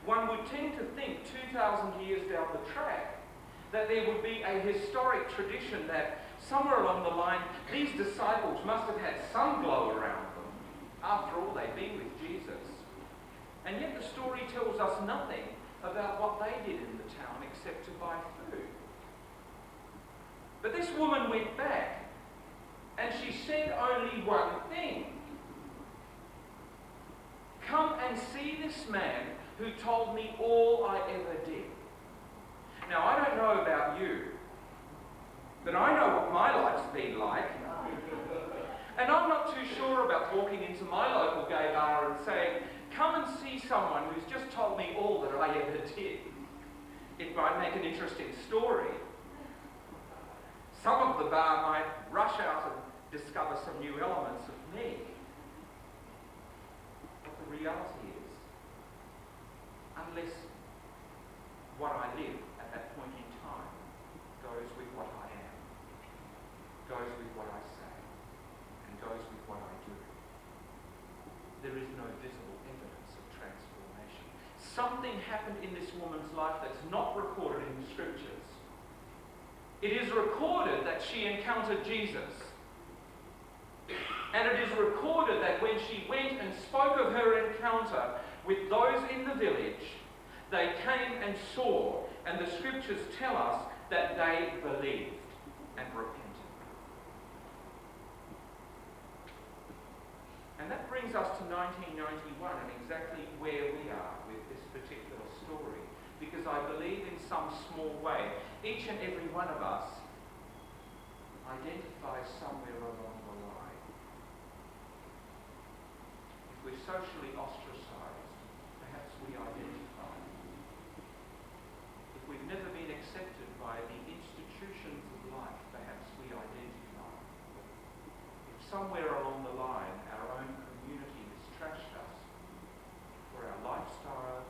one would tend to think 2,000 years down the track that there would be a historic tradition that somewhere along the line these disciples must have had some glow around them. After all, they'd been with Jesus. And yet the story tells us nothing about what they did in the town except to buy food. But this woman went back and she said only one thing. Come and see this man who told me all I ever did. Now, I don't know about you, but I know what my life's been like. And I'm not too sure about walking into my local gay bar and saying, come and see someone who's just told me all that I ever did. It might make an interesting story. Some of the bar might rush out and discover some new elements of me. But the reality is, unless what I live at that point in time goes with what I am, goes with what I say, and goes with what I do, there is no visible evidence of transformation. Something happened in this woman's life that's not recorded in the scriptures. It is recorded that she encountered Jesus. And it is recorded that when she went and spoke of her encounter with those in the village, they came and saw, and the scriptures tell us that they believed and repented. And that brings us to 1991 and exactly where we are with this particular story. Because I believe in some small way, each and every one of us identifies somewhere along the line. If we're socially ostracized, perhaps we identify. If we've never been accepted by the institutions of life, perhaps we identify. If somewhere along the line our own community has trashed us for our lifestyle,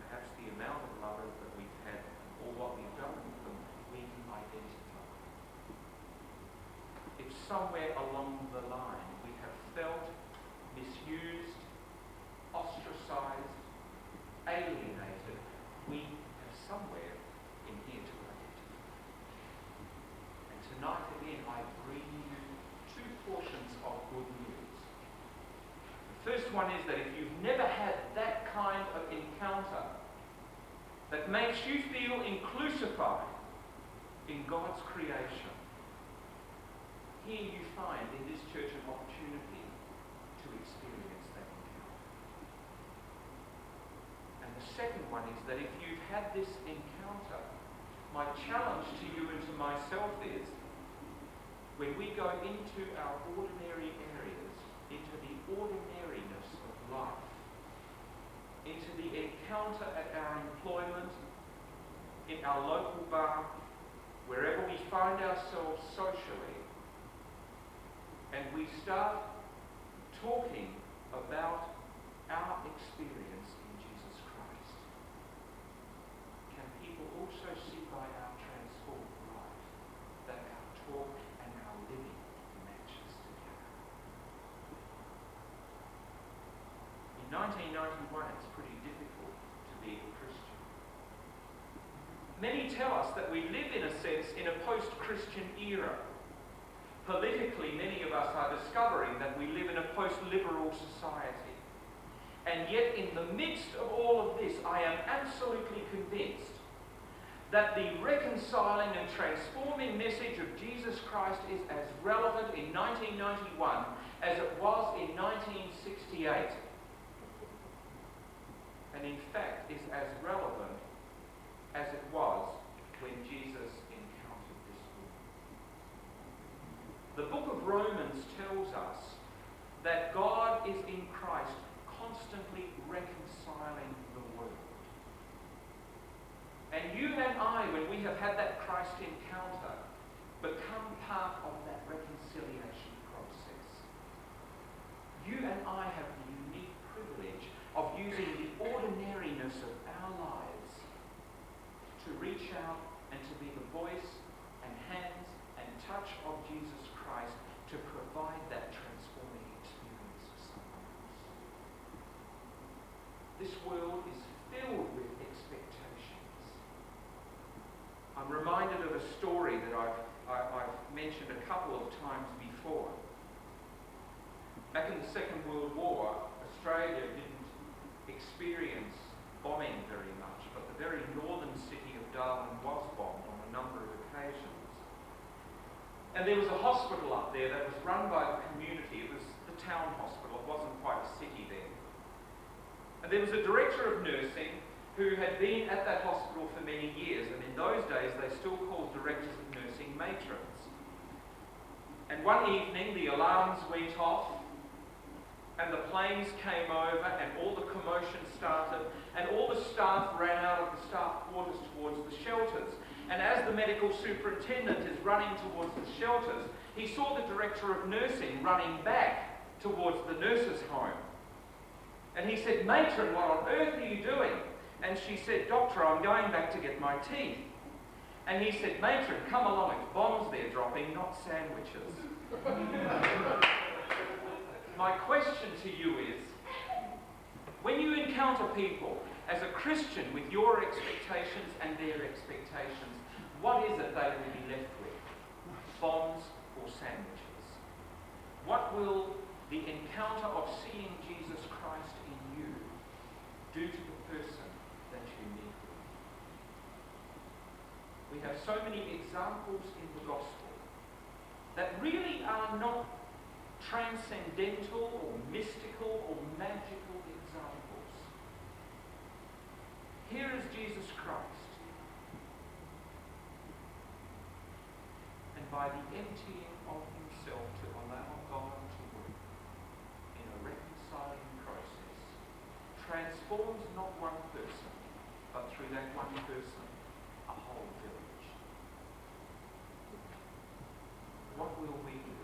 perhaps the amount of lovers that we've had or what we've done with them, we can identify. If somewhere along the line we have felt misused, ostracized, alienated, we have somewhere in here to identify. And tonight again I bring you two portions of good news. The first one is that if you've never had that kind of encounter that makes you feel inclusified in God's creation, here you find in this church an opportunity to experience that encounter. And the second one is that if you've had this encounter, my challenge to you and to myself is, when we go into our ordinary areas, into the ordinariness of life, into the encounter at our employment, in our local bar, wherever we find ourselves socially, and we start talking about our experience in Jesus Christ, can people also see by our transformed life that our talk and our living matches together? In 1991, it's pretty difficult to be a Christian. Many tell us that we live, in a sense, in a post-Christian era. Politically, many of us are discovering that we live in a post-liberal society. And yet, in the midst of all of this, I am absolutely convinced that the reconciling and transforming message of Jesus Christ is as relevant in 1991 as it was in 1968. And in fact, is as relevant as it was when Jesus encountered this woman. The book of Romans tells us that God is in Christ constantly reconciling the world. And you and I, when we have had that Christ encounter, become part of that reconciliation process. You and I have the unique privilege of using the ordinariness of our lives to reach out and to be the voice and hands and touch of Jesus Christ to provide that transforming experience for someone else. This world is filled reminded of a story that I've mentioned a couple of times before. Back in the Second World War, Australia didn't experience bombing very much, but the very northern city of Darwin was bombed on a number of occasions. And there was a hospital up there that was run by the community. It was the town hospital. It wasn't quite a city then. And there was a director of nursing who had been at that hospital for many years, and in those days they still called directors of nursing matrons. And one evening the alarms went off, and the planes came over, and all the commotion started, and all the staff ran out of the staff quarters towards the shelters. And as the medical superintendent is running towards the shelters, he saw the director of nursing running back towards the nurses' home. And he said, "Matron, what on earth are you doing?" And she said, "Doctor, I'm going back to get my teeth." And he said, "Matron, come along, it's bombs they're dropping, not sandwiches." My question to you is, when you encounter people as a Christian with your expectations and their expectations, what is it they will be left with? Bombs or sandwiches? What will the encounter of seeing Jesus Christ in you do to the person that you meet with? We have so many examples in the gospel that really are not transcendental or mystical or magical examples. Here is Jesus Christ, and by the emptying of himself to allow God to work in a reconciling process, transforms not one person, but through that one person, a whole village. What will we do?